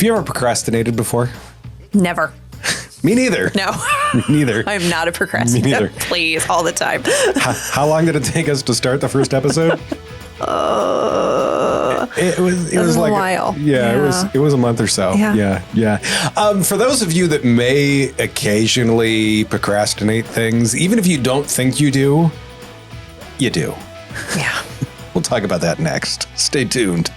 Have you ever procrastinated before? Never. Me neither. No. Me neither. I'm not a procrastinator. Me neither. Please, all the time. How long did it take us to start the first episode? It was like a while. It was a month or so. Yeah. For those of you that may occasionally procrastinate things, even if you don't think you do, you do. Yeah. We'll talk about that next. Stay tuned.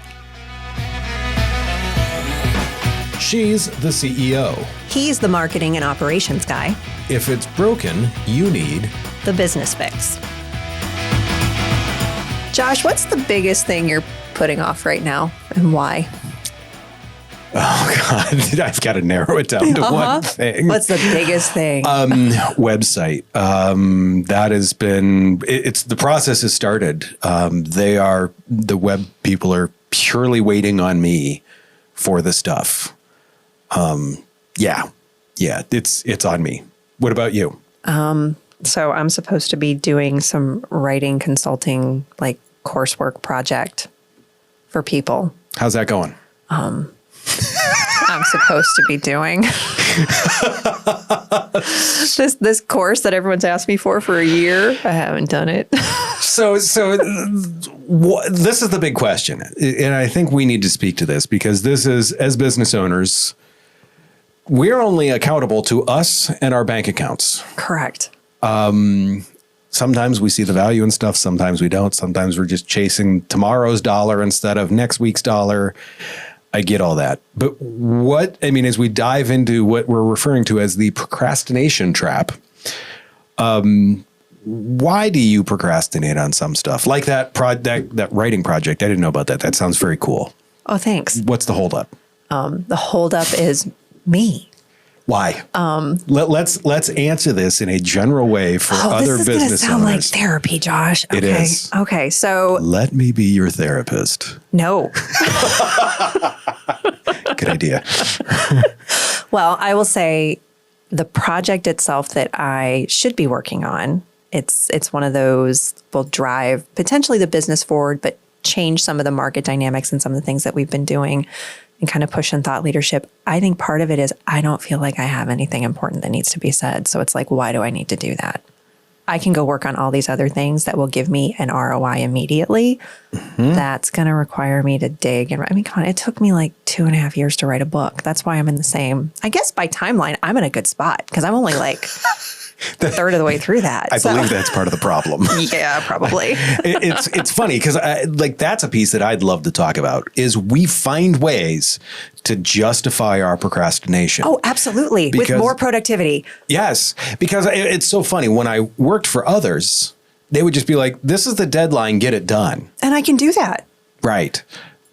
She's the CEO. He's the marketing and operations guy. If it's broken, you need the business fix. Josh, what's the biggest thing you're putting off right now and why? Oh, God, I've got to narrow it down to one thing. What's the biggest thing? Website. That has been, the process has started. The web people are purely waiting on me for the stuff. Yeah, it's on me. What about you? So I'm supposed to be doing some writing consulting, like coursework project for people. How's that going? I'm supposed to be doing this course that everyone's asked me for a year. I haven't done it. So this is the big question. And I think we need to speak to this because this is, as business owners, we're only accountable to us and our bank accounts. Correct. Sometimes we see the value in stuff. Sometimes we don't. Sometimes we're just chasing tomorrow's dollar instead of next week's dollar. I get all that. But as we dive into what we're referring to as the procrastination trap, why do you procrastinate on some stuff? Like that writing project. I didn't know about that. That sounds very cool. Oh, thanks. What's the holdup? The holdup is me. Why? Let's answer this in a general way for other business owners. This is going to sound like therapy, Josh. Okay. It is. Okay, so let me be your therapist. No. Good idea. Well, I will say the project itself that I should be working on, it's one of those will drive potentially the business forward, but change some of the market dynamics and some of the things that we've been doing and kind of push in thought leadership. I think part of it is I don't feel like I have anything important that needs to be said. So it's like, why do I need to do that? I can go work on all these other things that will give me an ROI immediately. Mm-hmm. That's going to require me to dig. And come on, it took me like 2.5 years to write a book. That's why I'm in the same, I guess by timeline, I'm in a good spot because I'm only like a third of the way through that. I believe that's part of the problem. Yeah, probably. It's funny because that's a piece that I'd love to talk about is we find ways to justify our procrastination. Oh, absolutely. With more productivity. Yes, because it's so funny. When I worked for others, they would just be like, this is the deadline, get it done. And I can do that. Right.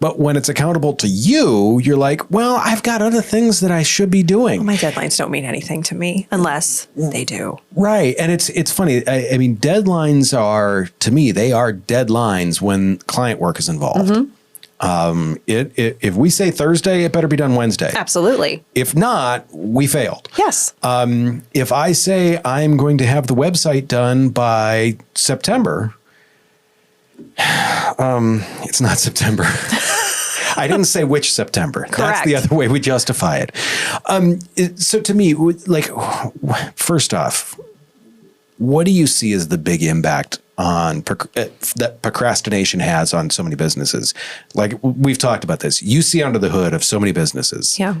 But when it's accountable to you, you're like, well, I've got other things that I should be doing. Well, my deadlines don't mean anything to me unless they do. Right. And it's funny. I mean, deadlines are, to me, they are deadlines when client work is involved. Mm-hmm. If we say Thursday, it better be done Wednesday. Absolutely. If not, we failed. Yes. If I say I'm going to have the website done by September, it's not September. I didn't say which September. Correct. That's the other way we justify it. So to me, like, first off, what do you see as the big impact on that procrastination has on so many businesses? Like we've talked about this. You see under the hood of so many businesses. Yeah.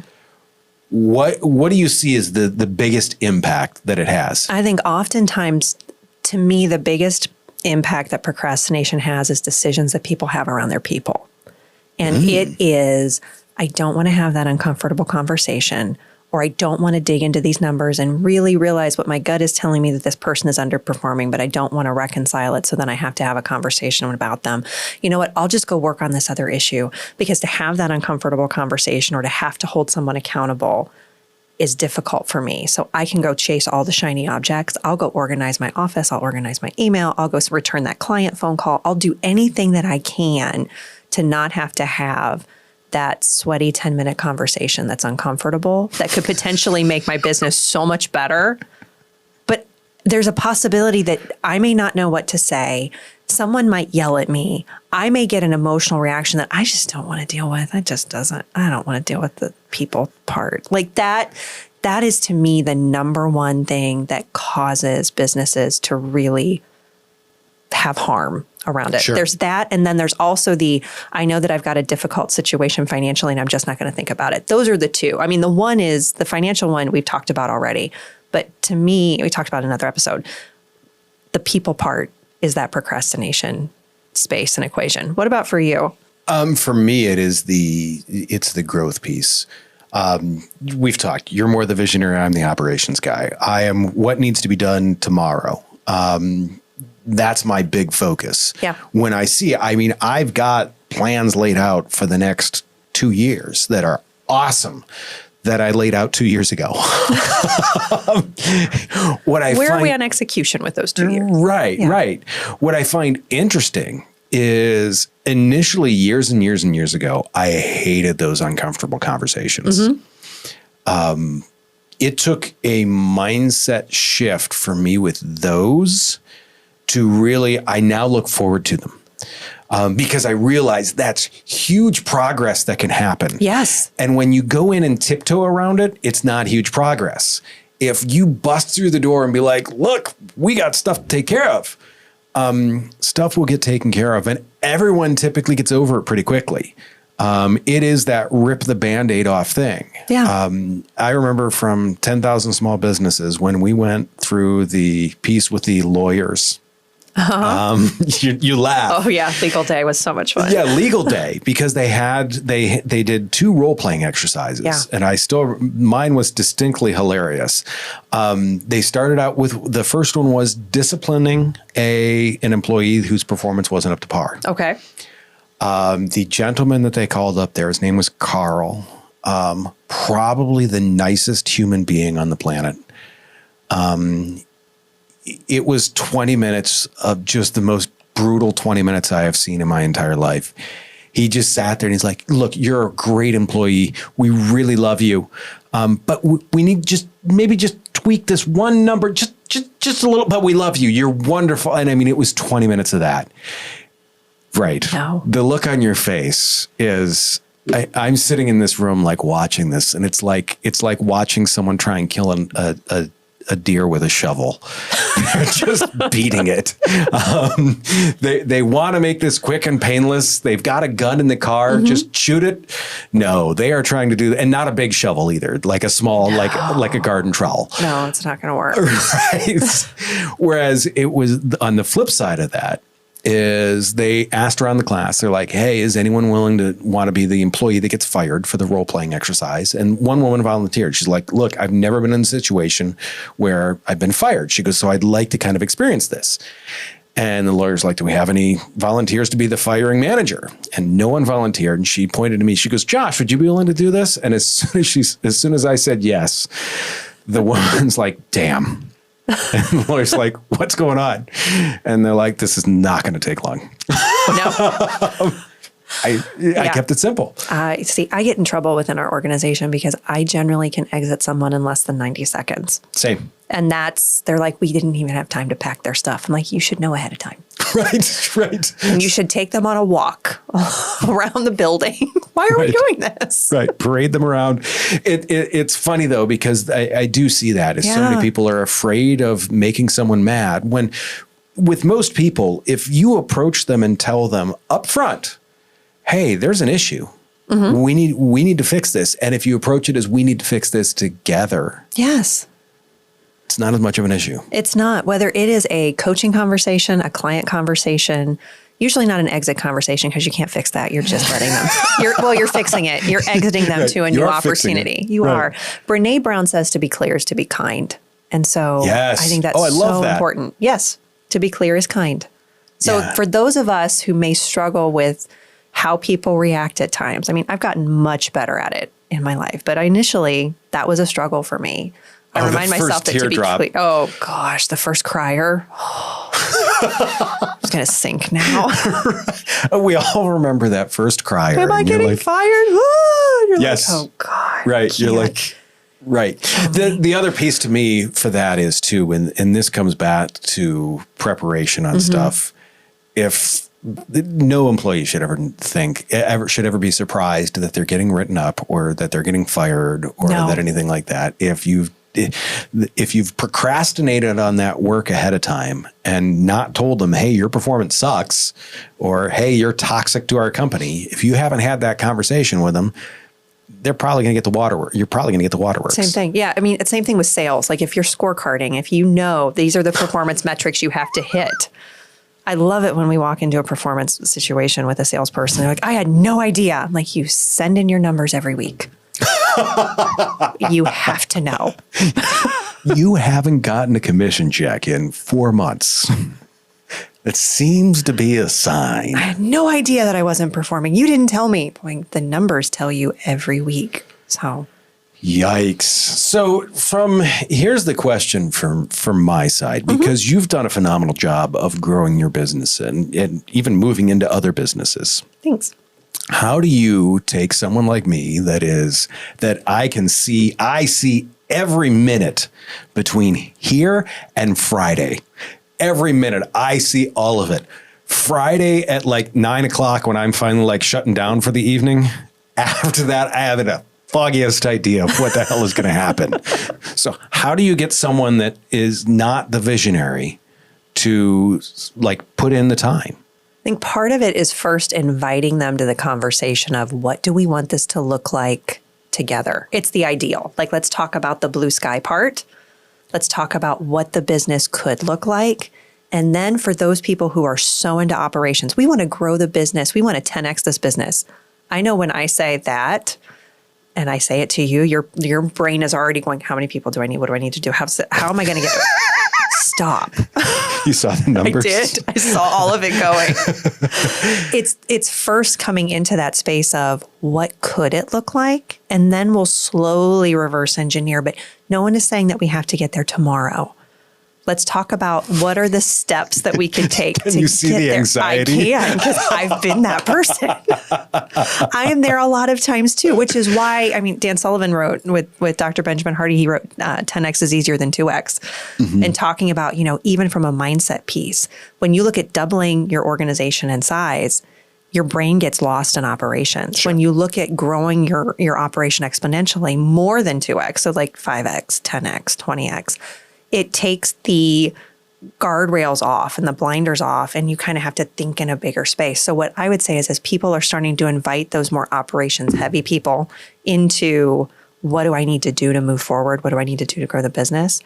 What do you see as the biggest impact that it has? I think oftentimes, to me, the biggest impact that procrastination has is decisions that people have around their people. And it is, I don't want to have that uncomfortable conversation, or I don't want to dig into these numbers and really realize what my gut is telling me that this person is underperforming, but I don't want to reconcile it. So then I have to have a conversation about them. You know what? I'll just go work on this other issue, because to have that uncomfortable conversation or to have to hold someone accountable is difficult for me. So I can go chase all the shiny objects. I'll go organize my office. I'll organize my email. I'll go return that client phone call. I'll do anything that I can to not have to have that sweaty 10-minute conversation that's uncomfortable, that could potentially make my business so much better. But there's a possibility that I may not know what to say. Someone might yell at me. I may get an emotional reaction that I just don't want to deal with. I don't want to deal with the people part. Like that is to me the number one thing that causes businesses to really have harm around it. Sure. There's that. And then there's also I know that I've got a difficult situation financially and I'm just not going to think about it. Those are the two. I mean, the one is the financial one we've talked about already. But to me, we talked about in another episode, the people part is that procrastination space and equation. What about for you? For me, it's the growth piece. We've talked, you're more the visionary. I'm the operations guy. I am what needs to be done tomorrow. That's my big focus. Yeah. When I've got plans laid out for the next 2 years that are awesome that I laid out 2 years ago. Where are we on execution with those 2 years? Right, Yeah. right. What I find interesting is initially years and years and years ago, I hated those uncomfortable conversations. It took a mindset shift for me with those to really, I now look forward to them. Because I realize that's huge progress that can happen. Yes. And when you go in and tiptoe around it, it's not huge progress. If you bust through the door and be like, look, we got stuff to take care of, stuff will get taken care of. And everyone typically gets over it pretty quickly. It is that rip the Band-Aid off thing. Yeah. I remember from 10,000 Small Businesses when we went through the piece with the lawyers. You laugh. Oh yeah, legal day was so much fun. Yeah, legal day, because they did 2 role-playing exercises. Yeah. And mine was distinctly hilarious. They started out with, the first one was disciplining an employee whose performance wasn't up to par. Okay. The gentleman that they called up there, his name was Carl, probably the nicest human being on the planet. It was 20 minutes of just the most brutal 20 minutes I have seen in my entire life. He just sat there and he's like, look, you're a great employee. We really love you. But we need maybe just tweak this one number, just a little, but we love you. You're wonderful. And I mean, it was 20 minutes of that. Right. No. The look on your face is, I'm sitting in this room, like watching this, and it's like watching someone try and kill a deer with a shovel. They're just beating it. They want to make this quick and painless. They've got a gun in the car. Just shoot it. No, they are trying to do, and not a big shovel either, like a small, like a garden trowel. No, it's not going to work. Right. Whereas it was on the flip side of that, is they asked around the class, they're like, hey, is anyone willing to want to be the employee that gets fired for the role-playing exercise? And one woman volunteered. She's like, look, I've never been in a situation where I've been fired. She goes, so I'd like to kind of experience this. And the lawyer's like, do we have any volunteers to be the firing manager? And no one volunteered. And she pointed to me. She goes, Josh, would you be willing to do this? And as soon as I said yes, the woman's like, damn. And the lawyer's like, what's going on? And they're like, this is not going to take long. No. I kept it simple. See, I get in trouble within our organization because I generally can exit someone in less than 90 seconds. Same. And they're like, we didn't even have time to pack their stuff. I'm like, you should know ahead of time. Right. And you should take them on a walk around the building. Why are we doing this? Right. Parade them around. It's funny, though, because I do see that as so many people are afraid of making someone mad. When with most people, if you approach them and tell them up front, hey, there's an issue. We need to fix this. And if you approach it as we need to fix this together. Yes. It's not as much of an issue. It's not. Whether it is a coaching conversation, a client conversation, usually not an exit conversation because you can't fix that. You're just letting them. You're fixing it. You're exiting them to a new opportunity. You are. Brene Brown says to be clear is to be kind. And so I think that's so important. Yes. To be clear is kind. So for those of us who may struggle with how people react at times, I mean, I've gotten much better at it in my life, but initially that was a struggle for me. I remind myself that to be clear. Oh gosh, the first crier. I'm just gonna sink now. We all remember that first crier. Am I getting fired? You're yes. like, oh God. Right. You're like, Right. The other piece to me for that is too, and this comes back to preparation on stuff. If no employee should ever should ever be surprised that they're getting written up or that they're getting fired or that anything like that. If you've procrastinated on that work ahead of time and not told them, hey, your performance sucks, or hey, you're toxic to our company, if you haven't had that conversation with them, they're probably going to get the waterworks. You're probably going to get the waterworks. Same thing. Yeah. I mean, it's same thing with sales. Like if you're scorecarding, if you know these are the performance metrics you have to hit. I love it when we walk into a performance situation with a salesperson. They're like, I had no idea. I'm like, you send in your numbers every week. You have to know. You haven't gotten a commission check in 4 months. It seems to be a sign. I had no idea that I wasn't performing. You didn't tell me. Like, the numbers tell you every week. So, yikes. So here's the question from my side, because you've done a phenomenal job of growing your business and even moving into other businesses. Thanks. How do you take someone like me that I see every minute between here and Friday? Every minute, I see all of it. Friday at like 9 o'clock when I'm finally like shutting down for the evening. After that, I haven't the foggiest idea of what the hell is going to happen. So how do you get someone that is not the visionary to like put in the time? I think part of it is first inviting them to the conversation of what do we want this to look like together? It's the ideal. Like, let's talk about the blue sky part. Let's talk about what the business could look like. And then for those people who are so into operations, we want to grow the business. We want to 10x this business. I know when I say that, and I say it to you, your brain is already going, how many people do I need? What do I need to do? How am I going to get Stop. You saw the numbers? I did. I saw all of it going. It's first coming into that space of what could it look like? And then we'll slowly reverse engineer. But no one is saying that we have to get there tomorrow. Let's talk about what are the steps that we can take Can to you see get the there. anxiety? I can, because I've been that person. I am there a lot of times too, which is why, I mean, Dan Sullivan wrote with Dr. Benjamin Hardy, he wrote 10X is easier than 2X. Mm-hmm. And talking about, even from a mindset piece, when you look at doubling your organization in size, your brain gets lost in operations. Sure. When you look at growing your operation exponentially, more than 2X, so like 5X, 10X, 20X, it takes the guardrails off and the blinders off, and you kind of have to think in a bigger space. So what I would say is, as people are starting to invite those more operations heavy people into what do I need to do to move forward? What do I need to do to grow the business?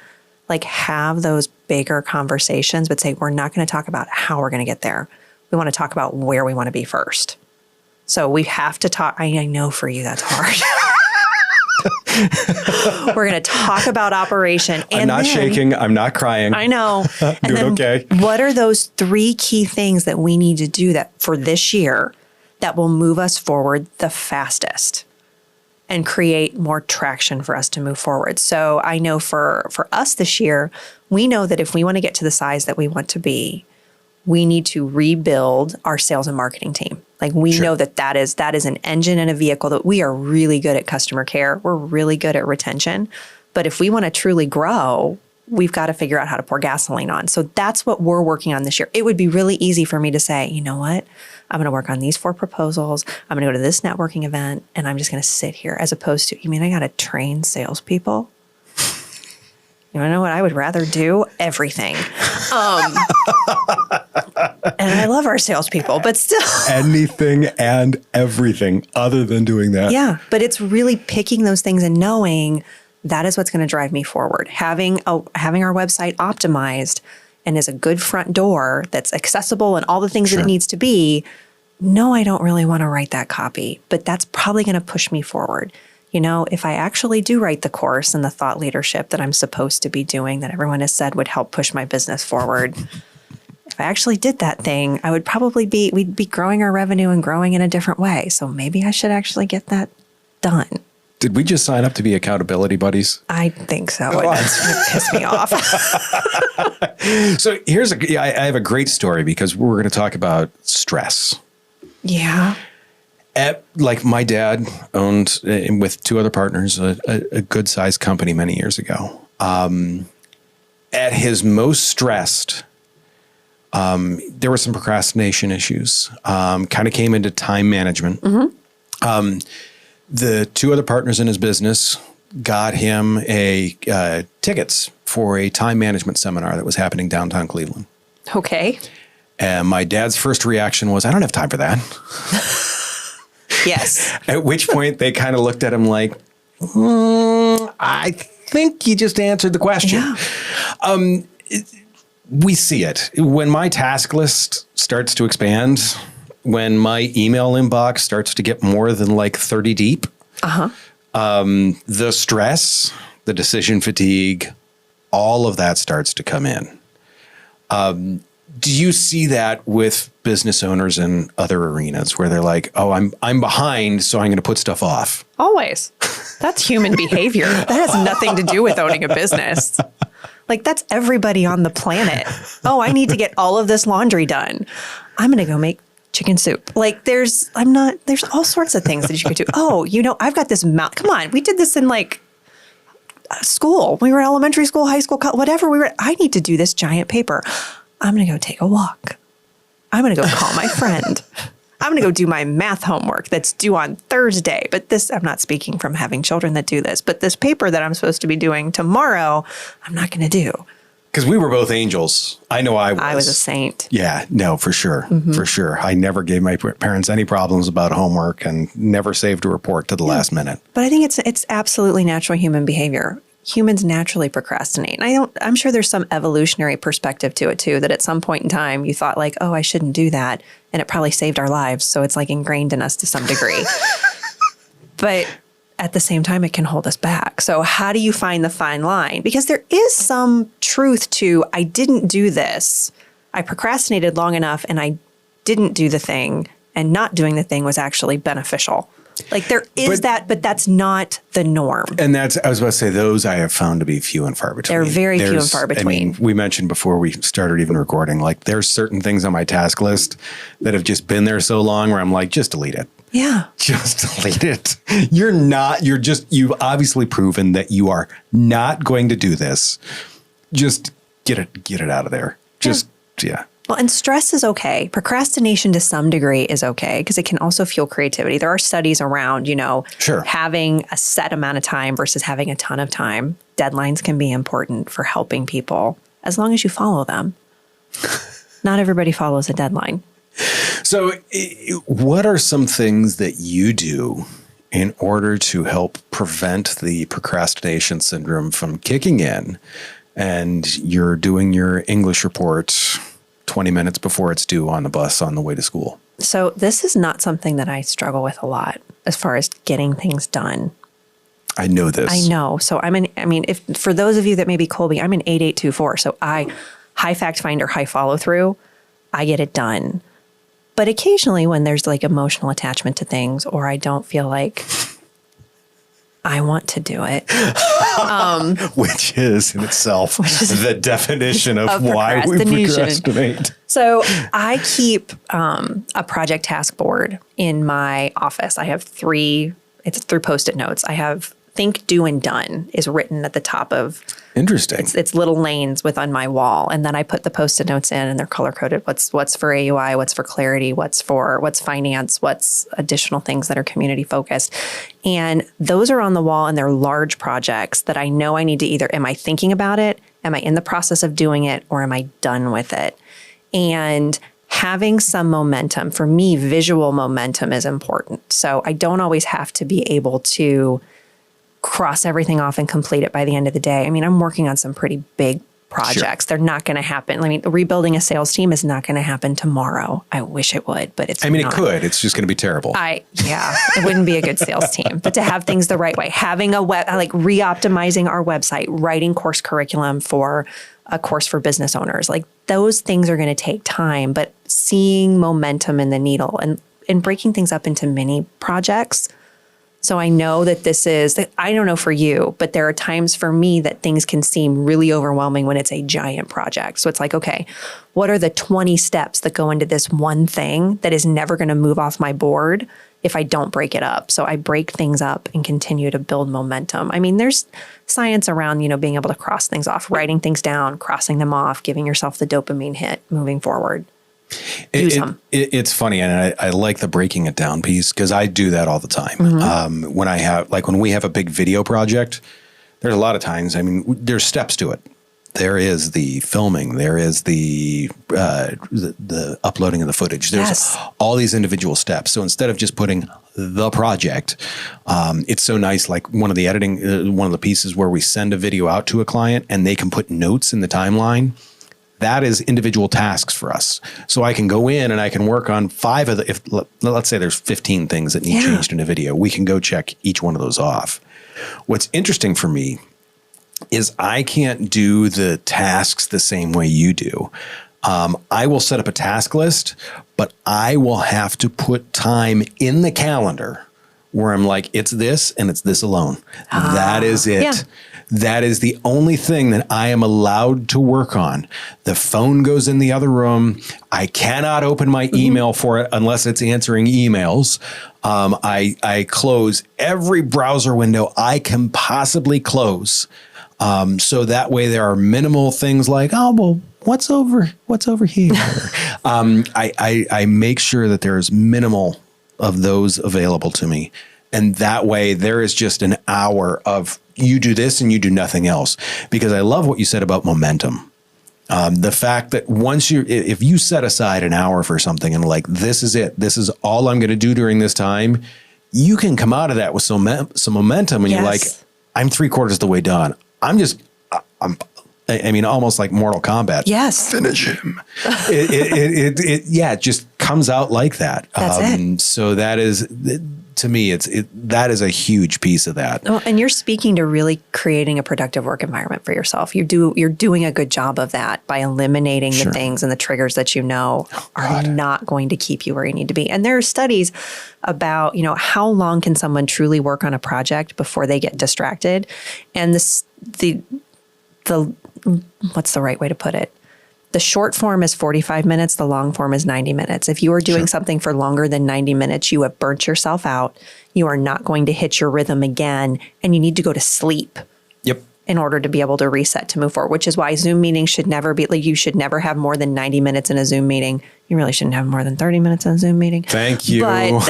Like, have those bigger conversations, but say, we're not going to talk about how we're going to get there. We want to talk about where we want to be first. So we have to talk. I know for you, that's hard. We're going to talk about operation. I'm not shaking. I'm not crying. I know. And Doing then okay. What are those 3 key things that we need to do that for this year that will move us forward the fastest and create more traction for us to move forward? So I know for us this year, we know that if we want to get to the size that we want to be, we need to rebuild our sales and marketing team. Like, we know that is an engine and a vehicle that we are really good at customer care. We're really good at retention. But if we want to truly grow, we've got to figure out how to pour gasoline on. So that's what we're working on this year. It would be really easy for me to say, you know what? I'm going to work on these 4 proposals. I'm going to go to this networking event, and I'm just going to sit here, as opposed to, you mean I got to train salespeople? You know what I would rather do? Everything. And I love our salespeople, but still. Anything and everything other than doing that. Yeah, but it's really picking those things and knowing that is what's going to drive me forward. Having our website optimized and is a good front door that's accessible and all the things that it needs to be. No, I don't really want to write that copy, but that's probably going to push me forward. If I actually do write the course and the thought leadership that I'm supposed to be doing, that everyone has said would help push my business forward, if I actually did that thing, we'd be growing our revenue and growing in a different way. So maybe I should actually get that done. Did we just sign up to be accountability buddies? I think so. It's going to piss me off. So I have a great story, because we're going to talk about stress. Yeah. Like my dad owned, with two other partners, a good sized company many years ago. At his most stressed, there were some procrastination issues, kind of came into time management. The two other partners in his business got him tickets for a time management seminar that was happening downtown Cleveland. Okay. And my dad's first reaction was, I don't have time for that. Yes. At which point they kind of looked at him like, I think you just answered the question. Yeah. We see it. When my task list starts to expand, when my email inbox starts to get more than like 30 deep, the stress, the decision fatigue, all of that starts to come in. Do you see that with business owners in other arenas where they're like, oh, I'm behind, so I'm going to put stuff off? Always. That's human behavior. That has nothing to do with owning a business. Like, that's everybody on the planet. Oh, I need to get all of this laundry done. I'm going to go make chicken soup. Like, there's all sorts of things that you could do. Oh, I've got this come on. We did this in like school. We were in elementary school, high school, whatever I need to do this giant paper. I'm going to go take a walk. I'm going to go call my friend. I'm going to go do my math homework that's due on Thursday. But I'm not speaking from having children that do this, but this paper that I'm supposed to be doing tomorrow, I'm not going to do. Because we were both angels. I know I was. I was a saint. Yeah, no, for sure. For sure. I never gave my parents any problems about homework and never saved a report to the last minute. But I think it's absolutely natural human behavior. Humans naturally procrastinate. And I'm sure there's some evolutionary perspective to it too, that at some point in time you thought like, oh, I shouldn't do that. And it probably saved our lives. So it's like ingrained in us to some degree. But at the same time, it can hold us back. So how do you find the fine line? Because there is some truth to, I didn't do this. I procrastinated long enough and I didn't do the thing, and not doing the thing was actually beneficial. Like there is but that's not the norm. And I was about to say, those I have found to be few and far between. They're very few and far between. We mentioned before we started even recording, like there's certain things on my task list that have just been there so long where I'm like, just delete it. Yeah. Just delete it. You've obviously proven that you are not going to do this. Just get it out of there. Yeah. Well, and stress is okay. Procrastination to some degree is okay because it can also fuel creativity. There are studies around, Sure. having a set amount of time versus having a ton of time. Deadlines can be important for helping people as long as you follow them. Not everybody follows a deadline. So what are some things that you do in order to help prevent the procrastination syndrome from kicking in and you're doing your English report 20 minutes before it's due on the bus on the way to school? So this is not something that I struggle with a lot as far as getting things done. I know this. I know. So if for those of you that may be Colby, I'm an 8824. So high fact finder, high follow through, I get it done. But occasionally when there's like emotional attachment to things, or I don't feel like I want to do it. Which is in itself the definition of why we procrastinate. So I keep a project task board in my office. I have it's through Post-it notes. I have think, do, and done is written at the top of. Interesting. It's little lanes on my wall. And then I put the Post-it notes in and they're color coded. What's for AUI, what's for clarity, what's finance, what's additional things that are community focused. And those are on the wall and they're large projects that I know I need to either, am I thinking about it? Am I in the process of doing it? Or am I done with it? And having some momentum, for me, visual momentum is important. So I don't always have to be able to cross everything off and complete it by the end of the day. I mean, I'm working on some pretty big projects. Sure. They're not going to happen. I mean, rebuilding a sales team is not going to happen tomorrow. I wish it would, but it's not. It could. It's just going to be terrible. It wouldn't be a good sales team. But to have things the right way, having re-optimizing our website, writing course curriculum for a course for business owners, like those things are going to take time, but seeing momentum in the needle and breaking things up into mini projects. So I know that I don't know for you, but there are times for me that things can seem really overwhelming when it's a giant project. So it's like, okay, what are the 20 steps that go into this one thing that is never going to move off my board? if I don't break it up. So I break things up and continue to build momentum. I mean, there's science around, being able to cross things off, writing things down, crossing them off, giving yourself the dopamine hit, moving forward. It's funny, and I like the breaking it down piece because I do that all the time. When we have a big video project, there's a lot of times, there's steps to it. There is the filming. There is the uploading of the footage. There's all these individual steps. So instead of just putting the project, it's so nice. Like one of the pieces where we send a video out to a client and they can put notes in the timeline. That is individual tasks for us. So I can go in and I can work on 5 of the, let's say there's 15 things that need changed in a video. We can go check each one of those off. What's interesting for me is I can't do the tasks the same way you do. I will set up a task list, but I will have to put time in the calendar where I'm like, it's this and it's this alone. That is it. Yeah. That is the only thing that I am allowed to work on. The phone goes in the other room. I cannot open my email for it unless it's answering emails. I close every browser window I can possibly close. So that way there are minimal things like, what's over here? I make sure that there's minimal of those available to me. And that way there is just an hour of you do this and you do nothing else. Because I love what you said about momentum. The fact that if you set aside an hour for something and like, this is it, this is all I'm going to do during this time, you can come out of that with some momentum and you're like, I'm 3/4 of the way done. I'm almost like Mortal Kombat. Yes. Finish him. It just comes out like that. That's it. So that is, to me, that is a huge piece of that. Well, and you're speaking to really creating a productive work environment for yourself. You're doing a good job of that by eliminating the things and the triggers that are not going to keep you where you need to be. And there are studies about, how long can someone truly work on a project before they get distracted. And the what's the right way to put it? The short form is 45 minutes. The long form is 90 minutes. If you are doing something for longer than 90 minutes, you have burnt yourself out. You are not going to hit your rhythm again, and you need to go to sleep. Yep. In order to be able to reset to move forward, which is why Zoom meetings should never be you should never have more than 90 minutes in a Zoom meeting. You really shouldn't have more than 30 minutes in a Zoom meeting. Thank you. But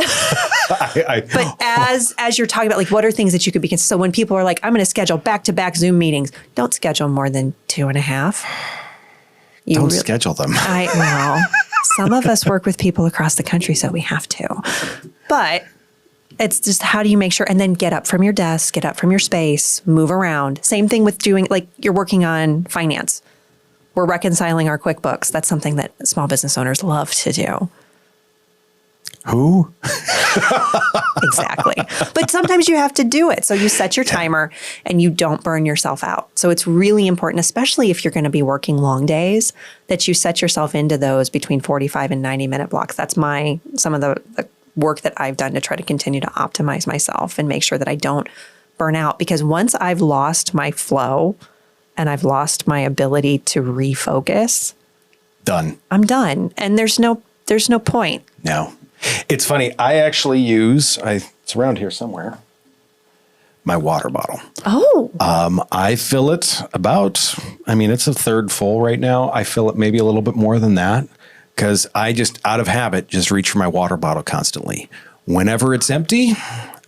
as you're talking about, what are things that you could be, so when people are like, I'm going to schedule back-to-back Zoom meetings, don't schedule more than 2.5. Don't schedule them. I know. Some of us work with people across the country, so we have to. But it's just, how do you make sure? And then get up from your desk, get up from your space, move around. Same thing with doing, you're working on finance. We're reconciling our QuickBooks. That's something that small business owners love to do. Who? Exactly. But sometimes you have to do it. So you set your timer and you don't burn yourself out. So it's really important, especially if you're going to be working long days, that you set yourself into those between 45 and 90-minute blocks. That's some of the work that I've done to try to continue to optimize myself and make sure that I don't burn out. Because once I've lost my flow and I've lost my ability to refocus, I'm done. And there's no point. No. It's funny. I actually it's around here somewhere, my water bottle. Oh. I fill it it's a third full right now. I fill it maybe a little bit more than that because I just, out of habit, just reach for my water bottle constantly. Whenever it's empty,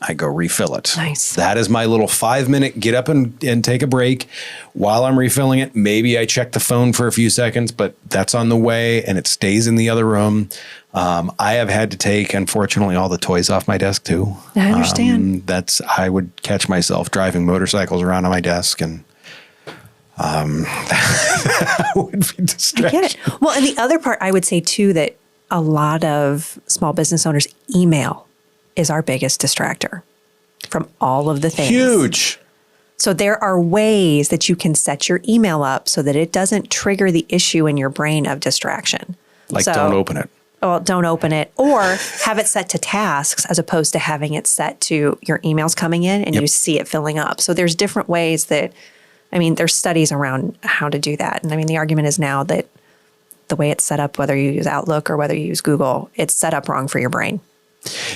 I go refill it. Nice. That is my little 5-minute get up and take a break. While I'm refilling it, maybe I check the phone for a few seconds, but that's on the way and it stays in the other room. I have had to take, unfortunately, all the toys off my desk too. I understand. I would catch myself driving motorcycles around on my desk and that would be distracting. I get it. Well, and the other part I would say too, that a lot of small business owners, email is our biggest distractor from all of the things. Huge. So there are ways that you can set your email up so that it doesn't trigger the issue in your brain of distraction. Don't open it. Well, don't open it, or have it set to tasks as opposed to having it set to your emails coming in and you see it filling up. So there's different ways that, there's studies around how to do that. And the argument is now that the way it's set up, whether you use Outlook or whether you use Google, it's set up wrong for your brain.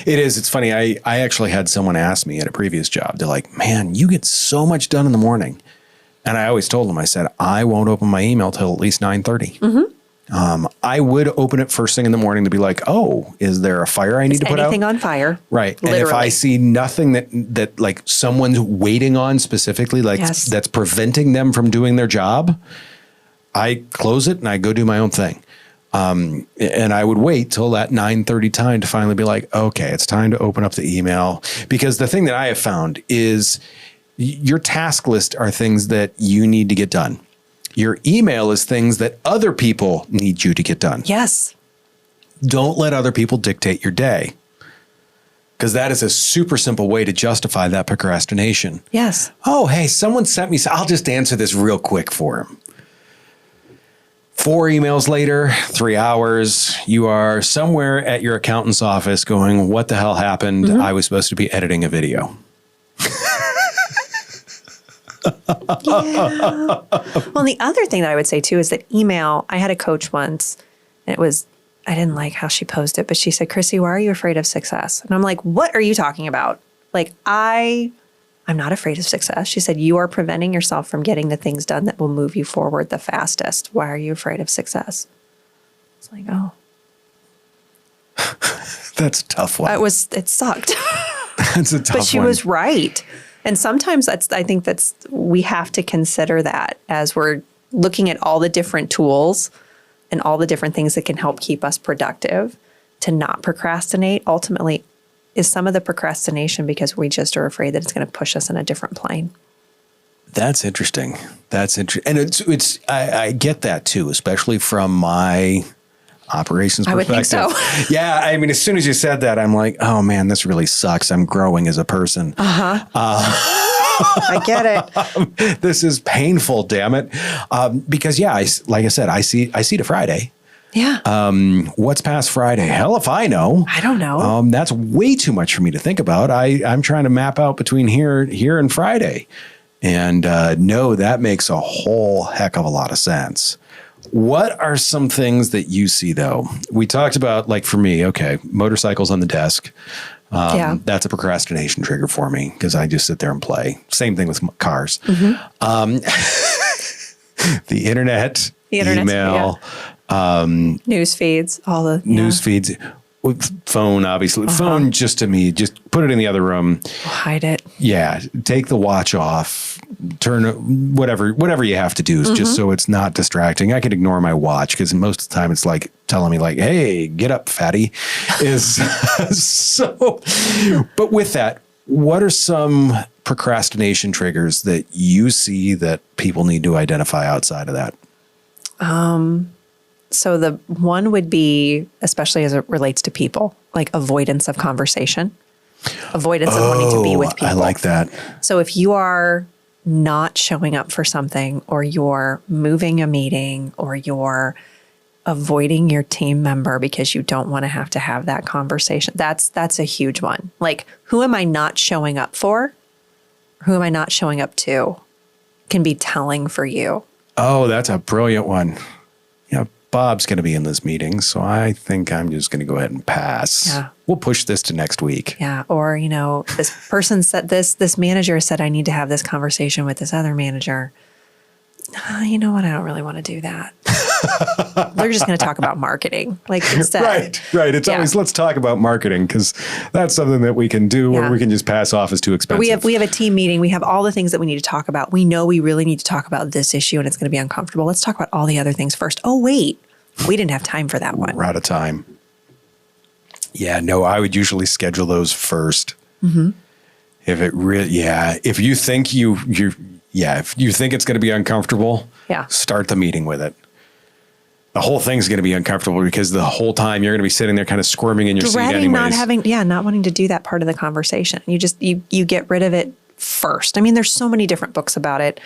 It is. It's funny. I actually had someone ask me at a previous job, they're like, man, you get so much done in the morning. And I always told them, I said, I won't open my email till at least 9:30. I would open it first thing in the morning to be like, oh, is there a fire I need to put out? Anything on fire. Right. Literally. And if I see nothing that like someone's waiting on specifically, like that's preventing them from doing their job, I close it and I go do my own thing. And I would wait till that 9:30 time to finally be like, okay, it's time to open up the email. Because the thing that I have found is your task list are things that you need to get done. Your email is things that other people need you to get done. Yes. Don't let other people dictate your day, because that is a super simple way to justify that procrastination. Yes. Oh, hey, someone sent me, I'll just answer this real quick for him. 4 emails later, 3 hours, you are somewhere at your accountant's office going, what the hell happened? I was supposed to be editing a video. Yeah. Well, the other thing that I would say too is that email, I had a coach once, and I didn't like how she posed it, but she said, Chrissy, why are you afraid of success? And I'm like, what are you talking about? Like, I'm not afraid of success. She said, you are preventing yourself from getting the things done that will move you forward the fastest. Why are you afraid of success? It's like, oh. That's a tough one. It sucked. That's a tough one. But she was right. And sometimes I think we have to consider that as we're looking at all the different tools and all the different things that can help keep us productive, to not procrastinate ultimately is some of the procrastination because we just are afraid that it's going to push us in a different plane. That's interesting. And I get that too, especially from my operations perspective. I would think so. Yeah. I mean, as soon as you said that, I'm like, oh man, this really sucks. I'm growing as a person. I get it. This is painful, damn it. Because like I said, I see to Friday. Yeah. What's past Friday? Hell if I know. I don't know. That's way too much for me to think about. I'm trying to map out between here and Friday. And no, that makes a whole heck of a lot of sense. What are some things that you see, though? We talked about, like for me, okay, motorcycles on the desk. That's a procrastination trigger for me because I just sit there and play. Same thing with cars. The internet, email, news feeds, all the news feeds. With phone, obviously. Phone, just to me, just put it in the other room. Hide it. Yeah. Take the watch off. Turn whatever you have to do, just so it's not distracting. I could ignore my watch because most of the time it's like telling me like, hey, get up, fatty. So, but with that, what are some procrastination triggers that you see that people need to identify outside of that? So the one would be, especially as it relates to people, like avoidance of conversation, avoidance of wanting to be with people. I like that. So if you are not showing up for something, or you're moving a meeting, or you're avoiding your team member because you don't want to have that conversation, that's a huge one. Like, who am I not showing up for? Who am I not showing up to? Can be telling for you. Oh, that's a brilliant one. Yeah. Bob's going to be in this meeting, so I think I'm just going to go ahead and pass. Yeah. We'll push this to next week. Yeah. Or, this person said this manager said I need to have this conversation with this other manager. You know what? I don't really want to do that. They're just going to talk about marketing. Like instead. Right. It's always, let's talk about marketing, because that's something that we can do or we can just pass off as too expensive. But we have a team meeting. We have all the things that we need to talk about. We know we really need to talk about this issue and it's going to be uncomfortable. Let's talk about all the other things first. Oh, wait. We didn't have time for that one. We're out of time. Yeah, no, I would usually schedule those first. Mm-hmm. If it really, if you think if you think it's going to be uncomfortable, start the meeting with it. The whole thing's going to be uncomfortable because the whole time you're going to be sitting there kind of squirming in your seat anyways. Not wanting to do that part of the conversation. You just, you get rid of it first. I mean, there's so many different books about it.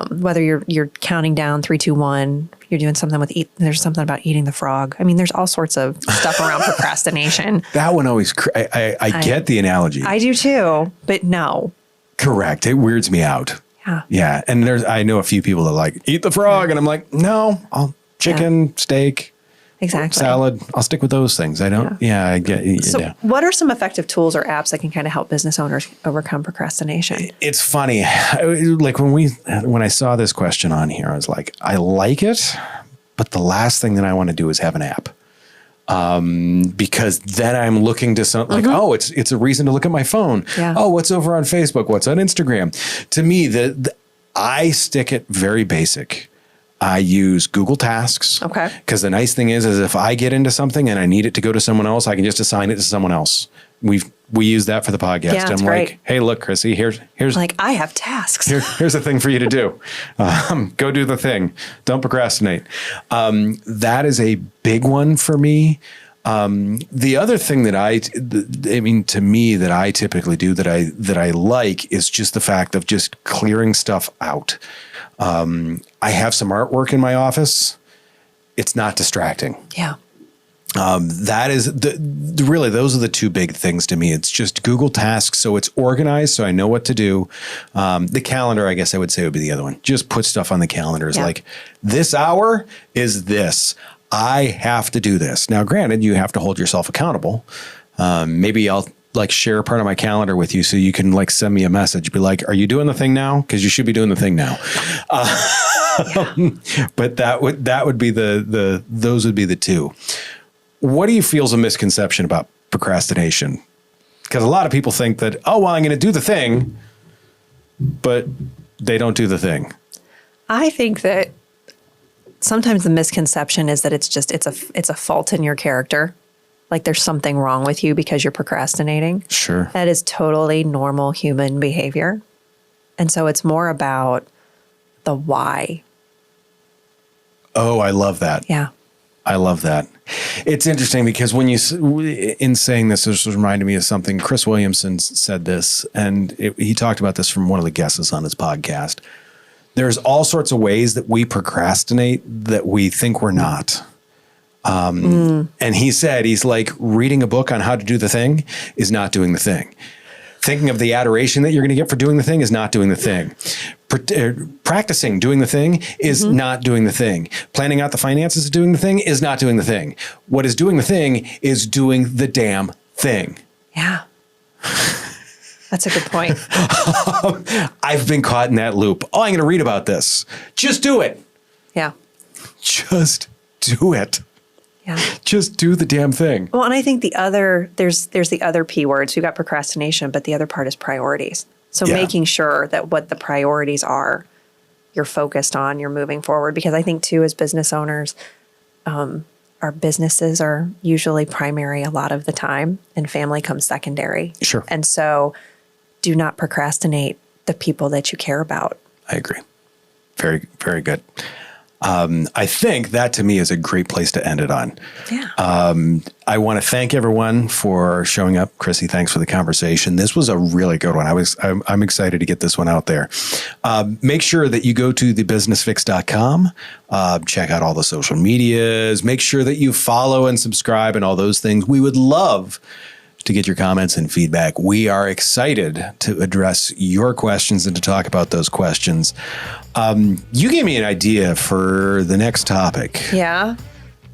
Whether you're counting down 3, 2, 1, you're doing something with there's something about eating the frog. I mean, there's all sorts of stuff around procrastination. That one always, I get the analogy. I do too, but no. Correct. It weirds me out. Yeah. Yeah. And I know a few people that like eat the frog and I'm like, no, I'll chicken, steak, Exactly. salad. I'll stick with those things. I don't. Yeah, I get. So, Yeah. what are some effective tools or apps that can kind of help business owners overcome procrastination? It's funny. Like when I saw this question on here, I was like, I like it, but the last thing that I want to do is have an app. Because then I'm looking to something like, oh, it's a reason to look at my phone. Yeah. Oh, what's over on Facebook? What's on Instagram? To me, I stick it very basic. I use Google Tasks. Okay. Because the nice thing is if I get into something and I need it to go to someone else, I can just assign it to someone else. We use that for the podcast. Yeah, I'm it's like, great. hey, look, Chrissy, here's Like, I have tasks. here's a thing for you to do. Go do the thing. Don't procrastinate. That is a big one for me. The other thing that to me that I typically do that I like is just the fact of just clearing stuff out. I have some artwork in my office. It's not distracting. Yeah. That is really, those are the two big things to me. It's just Google Tasks. So it's organized. So I know what to do. The calendar, I guess I would say would be the other one. Just put stuff on the calendar. It's like this hour is this. I have to do this. Now, granted, you have to hold yourself accountable. Maybe I'll like share part of my calendar with you so you can like send me a message. Be like, are you doing the thing now? Because you should be doing the thing now. But that would be those would be the two. What do you feel is a misconception about procrastination? Because a lot of people think that, oh, well, I'm going to do the thing, but they don't do the thing. I think that sometimes the misconception is that it's a fault in your character. Like there's something wrong with you because you're procrastinating. Sure. That is totally normal human behavior. And so it's more about the why. Oh, I love that. Yeah. I love that. It's interesting because when in saying this reminded me of something. Chris Williamson said this, and he talked about this from one of the guests on his podcast. There's all sorts of ways that we procrastinate that we think we're not. And he said, he's like, reading a book on how to do the thing is not doing the thing. Thinking of the adoration that you're going to get for doing the thing is not doing the thing. Practicing doing the thing is not doing the thing. Planning out the finances of doing the thing is not doing the thing. What is doing the thing is doing the damn thing. Yeah. That's a good point. I've been caught in that loop. Oh, I'm going to read about this. Just do it. Yeah. Just do it. Yeah. Just do the damn thing. Well, and I think there's the other P words. We've got procrastination, but the other part is priorities. So making sure that what the priorities are, you're focused on, you're moving forward. Because I think too, as business owners, our businesses are usually primary a lot of the time and family comes secondary. Sure. And so do not procrastinate the people that you care about. I agree. Very, very good. I think that to me is a great place to end it on. Yeah. I want to thank everyone for showing up. Chrissy, thanks for the conversation. This was a really good one. I'm excited to get this one out there. Make sure that you go to thebusinessfix.com, check out all the social medias, make sure that you follow and subscribe and all those things. We would love to get your comments and feedback. We are excited to address your questions and to talk about those questions. You gave me an idea for the next topic. Yeah.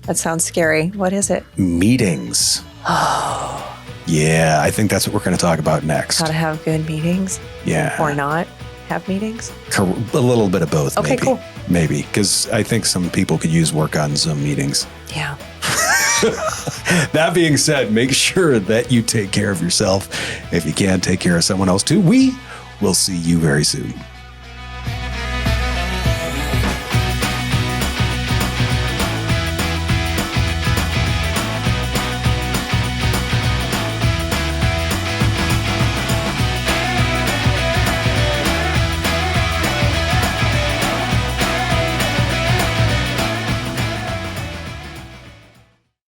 That sounds scary. What is it? Meetings. Oh. Yeah, I think that's what we're going to talk about next. How to have good meetings. Yeah. Or not have meetings. A little bit of both. Okay, maybe. cool. Maybe, because I think some people could use work on Zoom meetings. Yeah. That being said, make sure that you take care of yourself. If you can, take care of someone else too. We will see you very soon.